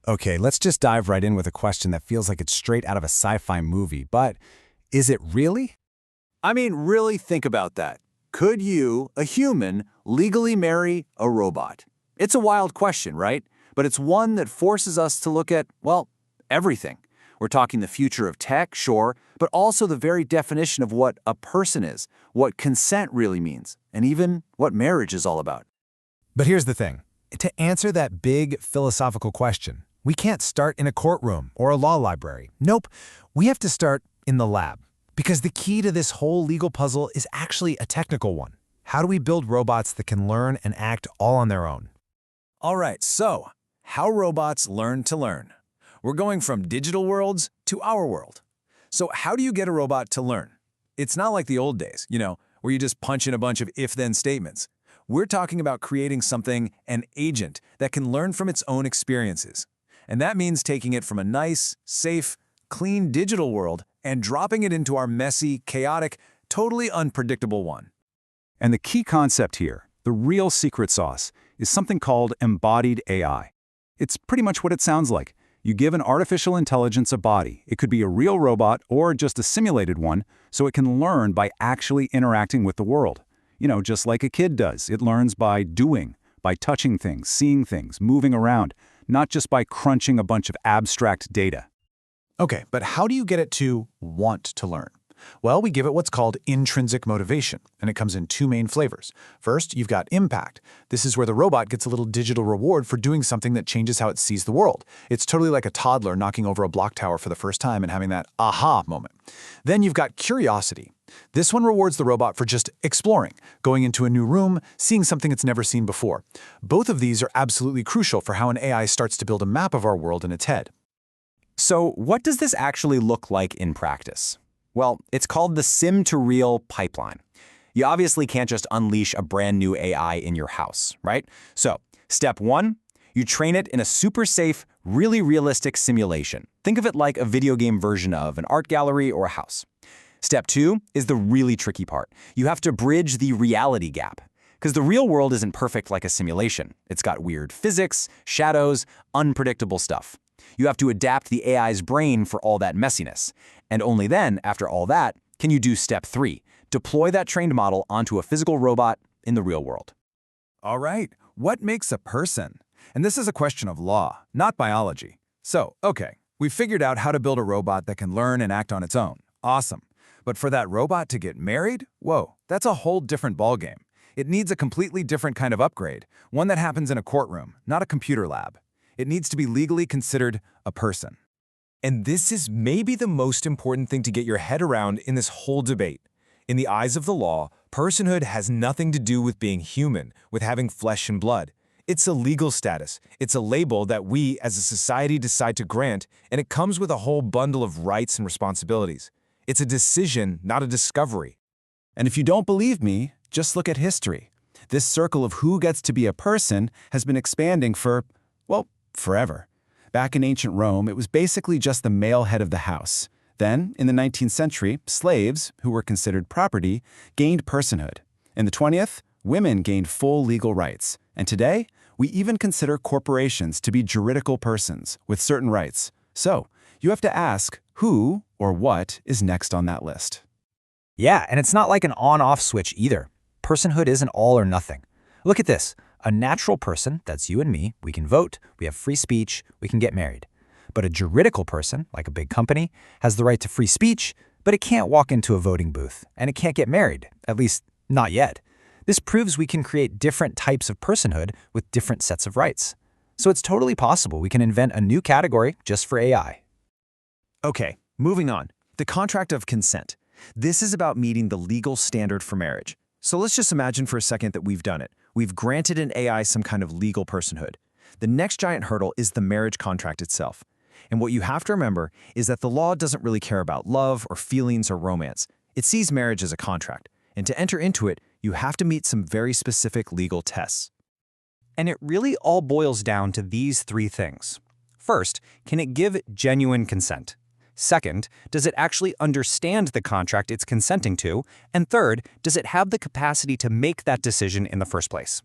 Okay, let's just dive right in with a question that feels like it's straight out of a sci-fi movie, but is it really? I mean, really think about that. Could you, a human, legally marry a robot? It's a wild question, right? But it's one that forces us to look at, well, everything. We're talking the future of tech, sure, but also the very definition of what a person is, what consent really means, and even what marriage is all about. But here's the thing. To answer that big philosophical question, we can't start in a courtroom or a law library. Nope, we have to start in the lab. Because the key to this whole legal puzzle is actually a technical one. How do we build robots that can learn and act all on their own? All right, so how robots learn to learn. We're going from digital worlds to our world. So how do you get a robot to learn? It's not like the old days, where you just punch in a bunch of if-then statements. We're talking about creating something, an agent, that can learn from its own experiences. And that means taking it from a nice, safe, clean digital world and dropping it into our messy, chaotic, totally unpredictable one. And the key concept here, the real secret sauce, is something called embodied AI. It's pretty much what it sounds like. You give an artificial intelligence a body. It could be a real robot or just a simulated one, so it can learn by actually interacting with the world. Just like a kid does. It learns by doing, by touching things, seeing things, moving around, not just by crunching a bunch of abstract data. Okay, but how do you get it to want to learn? Well, we give it what's called intrinsic motivation, and it comes in two main flavors. First, you've got impact. This is where the robot gets a little digital reward for doing something that changes how it sees the world. It's totally like a toddler knocking over a block tower for the first time and having that aha moment. Then you've got curiosity. This one rewards the robot for just exploring, going into a new room, seeing something it's never seen before. Both of these are absolutely crucial for how an AI starts to build a map of our world in its head. So what does this actually look like in practice? Well, it's called the sim-to-real pipeline. You obviously can't just unleash a brand new AI in your house, right? So, step one, you train it in a super safe, really realistic simulation. Think of it like a video game version of an art gallery or a house. Step two is the really tricky part. You have to bridge the reality gap. Because the real world isn't perfect like a simulation. It's got weird physics, shadows, unpredictable stuff. You have to adapt the AI's brain for all that messiness. And only then, after all that, can you do step three, deploy that trained model onto a physical robot in the real world. All right, what makes a person? And this is a question of law, not biology. So, okay, we've figured out how to build a robot that can learn and act on its own. Awesome. But for that robot to get married? Whoa, that's a whole different ballgame. It needs a completely different kind of upgrade, one that happens in a courtroom, not a computer lab. It needs to be legally considered a person. And this is maybe the most important thing to get your head around in this whole debate. In the eyes of the law, personhood has nothing to do with being human, with having flesh and blood. It's a legal status. It's a label that we, as a society, decide to grant, and it comes with a whole bundle of rights and responsibilities. It's a decision, not a discovery. And if you don't believe me, just look at history. This circle of who gets to be a person has been expanding for, well, forever. Back in ancient Rome, it was basically just the male head of the house. Then, in the 19th century, slaves, who were considered property, gained personhood. In the 20th, women gained full legal rights. And today, we even consider corporations to be juridical persons with certain rights. So, you have to ask who or what is next on that list. Yeah, and it's not like an on-off switch either. Personhood isn't all or nothing. Look at this. A natural person, that's you and me, we can vote, we have free speech, we can get married. But a juridical person, like a big company, has the right to free speech, but it can't walk into a voting booth, and it can't get married, at least not yet. This proves we can create different types of personhood with different sets of rights. So it's totally possible we can invent a new category just for AI. Okay, moving on. The contract of consent. This is about meeting the legal standard for marriage. So let's just imagine for a second that we've done it. We've granted an AI some kind of legal personhood. The next giant hurdle is the marriage contract itself. And what you have to remember is that the law doesn't really care about love or feelings or romance. It sees marriage as a contract. And to enter into it, you have to meet some very specific legal tests. And it really all boils down to these three things. First, can it give genuine consent? Second, does it actually understand the contract it's consenting to? And third, does it have the capacity to make that decision in the first place?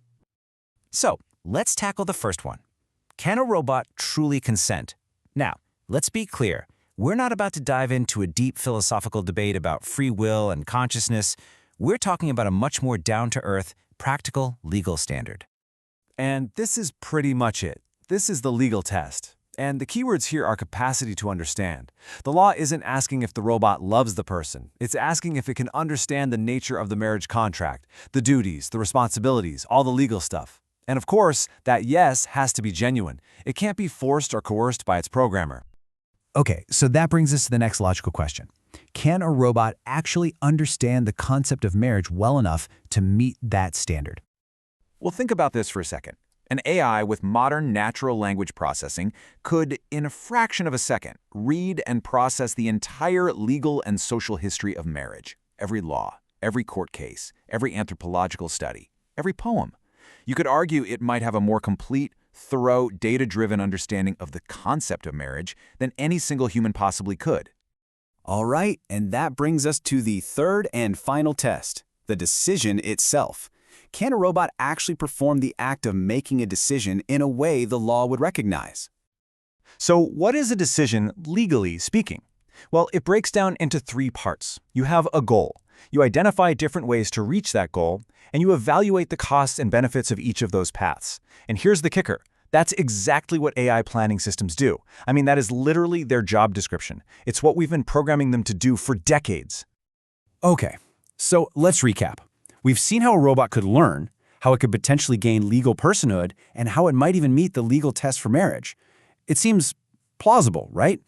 So, let's tackle the first one. Can a robot truly consent? Now, let's be clear. We're not about to dive into a deep philosophical debate about free will and consciousness. We're talking about a much more down-to-earth, practical legal standard. And this is pretty much it. This is the legal test. And the keywords here are capacity to understand. The law isn't asking if the robot loves the person. It's asking if it can understand the nature of the marriage contract, the duties, the responsibilities, all the legal stuff. And of course, that yes has to be genuine. It can't be forced or coerced by its programmer. Okay, so that brings us to the next logical question. Can a robot actually understand the concept of marriage well enough to meet that standard? Well, think about this for a second. An AI with modern natural language processing could, in a fraction of a second, read and process the entire legal and social history of marriage, every law, every court case, every anthropological study, every poem. You could argue it might have a more complete, thorough, data-driven understanding of the concept of marriage than any single human possibly could. All right, and that brings us to the third and final test, the decision itself. Can a robot actually perform the act of making a decision in a way the law would recognize? So what is a decision, legally speaking? Well, it breaks down into three parts. You have a goal. You identify different ways to reach that goal, and you evaluate the costs and benefits of each of those paths. And here's the kicker. That's exactly what AI planning systems do. I mean, that is literally their job description. It's what we've been programming them to do for decades. Okay, so let's recap. We've seen how a robot could learn, how it could potentially gain legal personhood, and how it might even meet the legal test for marriage. It seems plausible, right?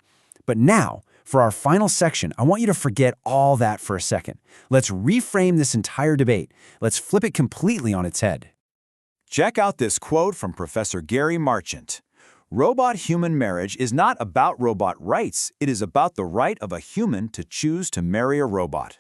But now, for our final section, I want you to forget all that for a second. Let's reframe this entire debate. Let's flip it completely on its head. Check out this quote from Professor Gary Marchant. Robot-human marriage is not about robot rights. It is about the right of a human to choose to marry a robot.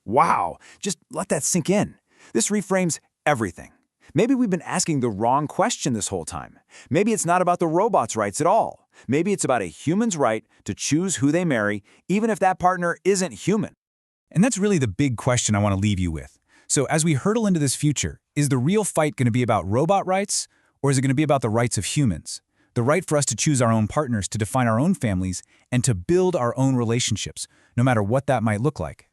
Wow, just let that sink in. This reframes everything. Maybe we've been asking the wrong question this whole time. Maybe it's not about the robot's rights at all. Maybe it's about a human's right to choose who they marry, even if that partner isn't human. And that's really the big question I want to leave you with. So as we hurtle into this future, is the real fight going to be about robot rights, or is it going to be about the rights of humans? The right for us to choose our own partners, to define our own families, and to build our own relationships, no matter what that might look like.